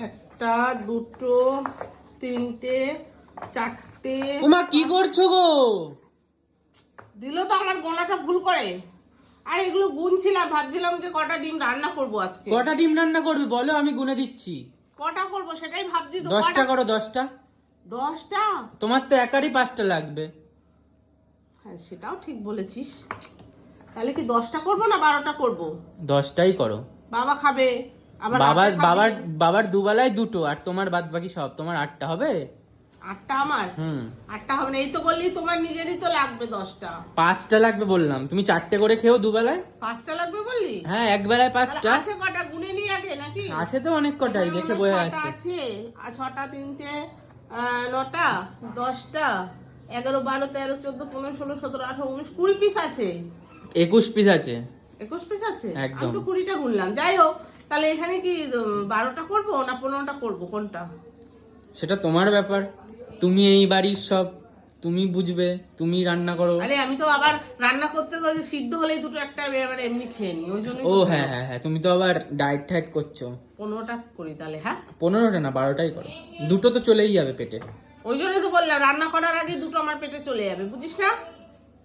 একটা, দুটো, তিনটে, চারটে। ওমা কি করছো গো? দিল তো আমার গোনাটা ভুল করে। আর এগুলো গুনছিলাম, ভাবছিলাম যে কটা ডিম রান্না করব আজকে। কটা ডিম রান্না করবে বলো, আমি গুনে দিচ্ছি। কটা করব সেটাই ভাবছি তো। 10টা করো, 10টা। 10টা? তোমার তো একারই 5টা লাগবে। হ্যাঁ সেটাও ঠিক বলেছিস। তাহলে কি 10টা করব না 12টা করব? 10টাই করো। বাবা খাবে, আবার বাবার রাতে খাবে। বাবার বাবার দুবেলায় দুটো, আর তোমার বাদ বাকি সব। তোমার 8টা হবে। 8টা আমার? 8টা হবে না, এই তো বললি তোমার নিজেরই তো লাগবে 10টা। 5টা লাগবে বললাম, তুমি 4টে করে খেও দুবেলায়। 5টা লাগবে বললি? হ্যাঁ, এক বেলায় 5টা। আছে কটা গুনে নিই আগে নাকি? আছে তো অনেক কটাই, দেখে বোঝা 6টা যাচ্ছে। আছে। আর 6টা, 3টে, 9টা, 10টা, 11, 12, 13, 14, 15, 16, 17, 18, 19, 20 পিস আছে। 21 পিস আছে। 21 পিস আছে? একদম। আমি তো 20টা গুনলাম। যাই হোক, তাহলে এখানে কি 12টা করবো না 15টা করবো, কোনটা? সেটা তোমার ব্যাপার। তুমি এই বাড়ির সব, তুমি বুঝবে, তুমি রান্না করো। আরে আমি তো আবার রান্না করতে গেলে সিদ্ধ হলেই দুটো একটা এবার এমনি খেয়ে নি, ওই জন্য। ও হ্যাঁ হ্যাঁ হ্যাঁ, তুমি তো আবার ডায়েট টাইট করছো। 15টা করি তাহলে? হ্যাঁ 15টা না, 12টাই করো। দুটো তো চলেই যাবে পেটে। ওই জন্যই তো বললাম রান্না করার আগে দুটো আমার পেটে চলে যাবে, বুঝিস না?